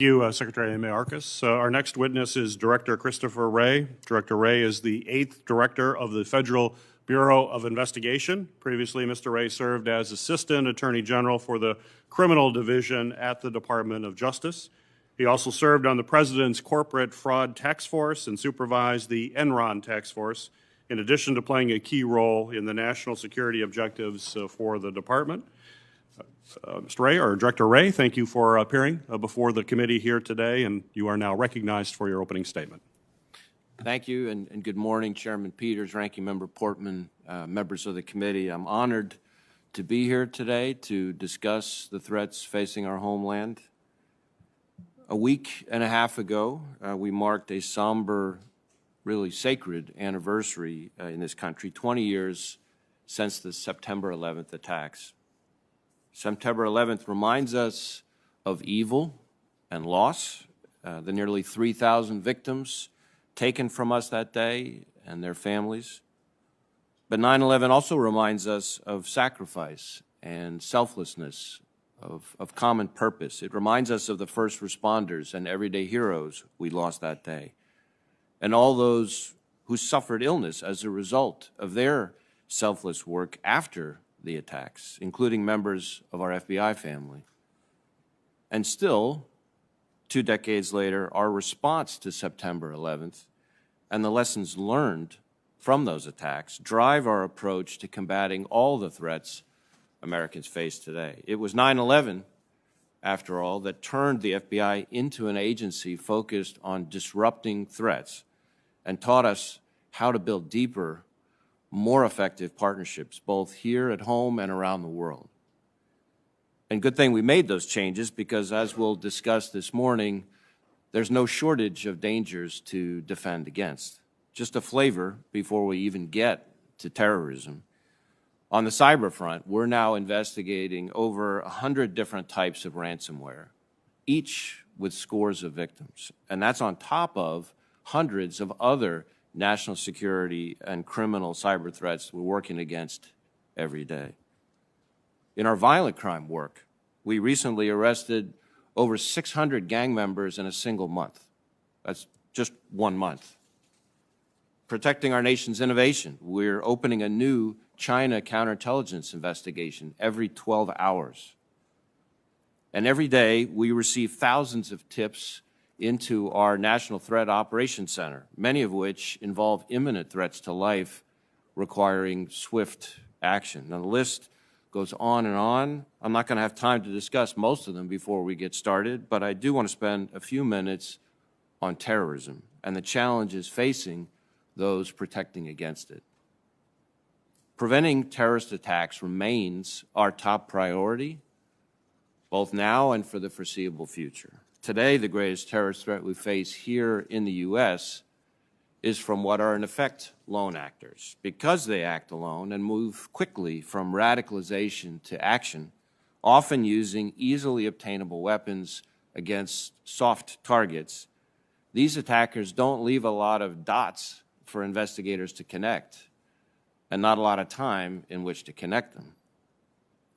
Thank you, Secretary Mayorkas. Our next witness is Director Christopher Wray. Director Wray is the 8th Director of the Federal Bureau of Investigation. Previously, Mr. Wray served as Assistant Attorney General for the Criminal Division at the Department of Justice. He also served on the President's Corporate Fraud Task Force and supervised the Enron Task Force, in addition to playing a key role in the national security objectives for the department. Mr. Wray, or Director Wray, thank you for appearing before the committee here today, and you are now recognized for your opening statement. Thank you, and good morning, Chairman Peters, Ranking Member Portman, members of the committee. I'm honored to be here today to discuss the threats facing our homeland. A week and a half ago, we marked a somber, really sacred anniversary in this country, 20 years since the September 11th attacks. September 11th reminds us of evil and loss, the nearly 3,000 victims taken from us that day and their families. But 9/11 also reminds us of sacrifice and selflessness, of common purpose. It reminds us of the first responders and everyday heroes we lost that day, and all those who suffered illness as a result of their selfless work after the attacks, including members of our FBI family. And still, 2 decades later, our response to September 11th and the lessons learned from those attacks drive our approach to combating all the threats Americans face today. It was 9/11, after all, that turned the FBI into an agency focused on disrupting threats and taught us how to build deeper, more effective partnerships, both here at home and around the world. And good thing we made those changes, because as we'll discuss this morning, there's no shortage of dangers to defend against. Just a flavor before we even get to terrorism. On the cyber front, we're now investigating over 100 different types of ransomware, each with scores of victims. And that's on top of hundreds of other national security and criminal cyber threats we're working against every day. In our violent crime work, we recently arrested over 600 gang members in a single month. That's just 1 month. Protecting our nation's innovation, we're opening a new China counterintelligence investigation every 12 hours. And every day, we receive thousands of tips into our National Threat Operations Center, many of which involve imminent threats to life requiring swift action. Now, the list goes on and on. I'm not going to have time to discuss most of them before we get started, but I do want to spend a few minutes on terrorism and the challenges facing those protecting against it. Preventing terrorist attacks remains our top priority, both now and for the foreseeable future. Today, the greatest terrorist threat we face here in the U.S. is from what are, in effect, lone actors. Because they act alone and move quickly from radicalization to action, often using easily obtainable weapons against soft targets, these attackers don't leave a lot of dots for investigators to connect, and not a lot of time in which to connect them.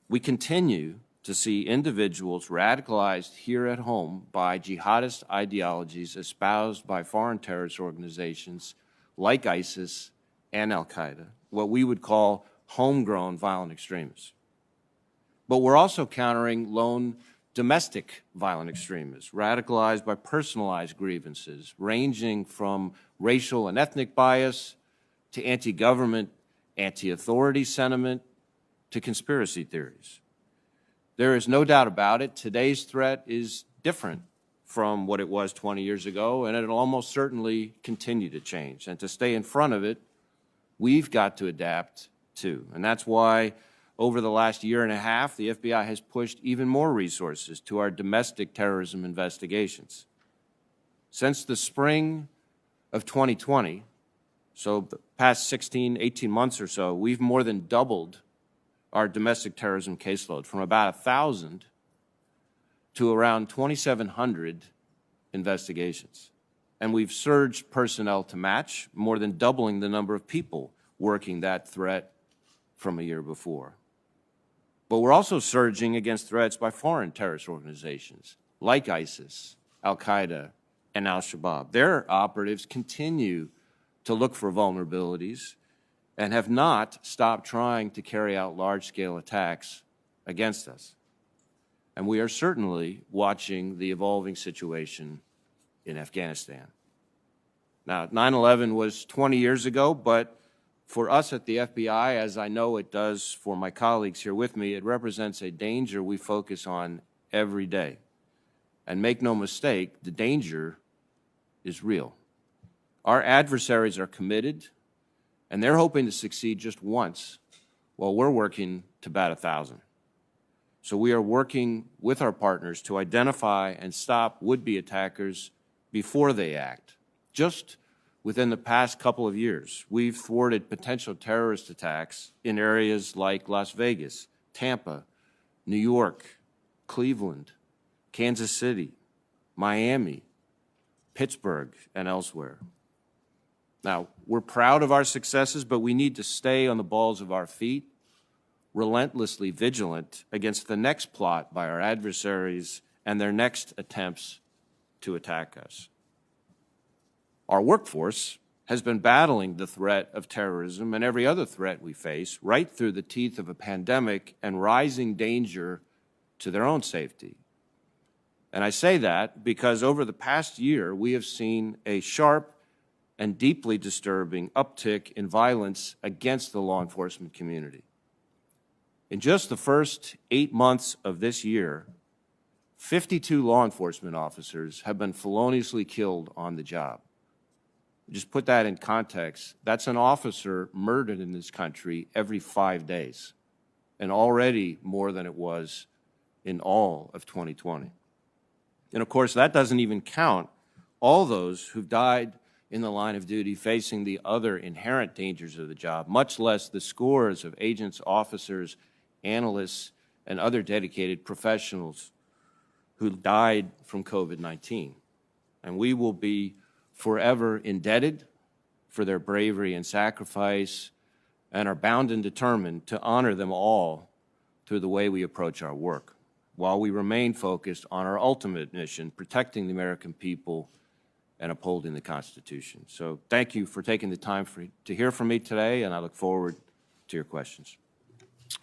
We continue to see individuals radicalized here at home by jihadist ideologies espoused by foreign terrorist organizations like ISIS and al-Qaeda, what we would call homegrown violent extremists. But we're also countering lone domestic violent extremists, radicalized by personalized grievances, ranging from racial and ethnic bias to anti-government, anti-authority sentiment to conspiracy theories. There is no doubt about it, today's threat is different from what it was 20 years ago, and it'll almost certainly continue to change. And to stay in front of it, we've got to adapt too. And that's why over the last year and a half, the FBI has pushed even more resources to our domestic terrorism investigations. Since the spring of 2020, so the past 16, 18 months or so, we've more than doubled our domestic terrorism caseload from about 1,000 to around 2,700 investigations. And we've surged personnel to match, more than doubling the number of people working that threat from a year before. But we're also surging against threats by foreign terrorist organizations like ISIS Al-Qaeda, and Al-Shabaab. Their operatives continue to look for vulnerabilities and have not stopped trying to carry out large-scale attacks against us. And we are certainly watching the evolving situation in Afghanistan. Now, 9/11 was 20 years ago, but for us at the FBI, as I know it does for my colleagues here with me, it represents a danger we focus on every day. And make no mistake, the danger is real. Our adversaries are committed, and they're hoping to succeed just once, while we're working to bat 1,000. So we are working with our partners to identify and stop would-be attackers before they act. Just within the past couple of years, we've thwarted potential terrorist attacks in areas like Las Vegas, Tampa, New York, Cleveland, Kansas City, Miami, Pittsburgh, and elsewhere. Now, we're proud of our successes, but we need to stay on the balls of our feet, relentlessly vigilant against the next plot by our adversaries and their next attempts to attack us. Our workforce has been battling the threat of terrorism and every other threat we face right through the teeth of a pandemic and rising danger to their own safety. And I say that because over the past year, we have seen a sharp and deeply disturbing uptick in violence against the law enforcement community. In just the first 8 months of this year, 52 law enforcement officers have been feloniously killed on the job. Just put that in context, that's an officer murdered in this country every 5 days, and already more than it was in all of 2020. And of course, that doesn't even count all those who've died in the line of duty facing the other inherent dangers of the job, much less the scores of agents, officers, analysts, and other dedicated professionals who died from COVID-19. And we will be forever indebted for their bravery and sacrifice, and are bound and determined to honor them all through the way we approach our work, while we remain focused on our ultimate mission, protecting the American people and upholding the Constitution. So thank you for taking the time to hear from me today, and I look forward to your questions.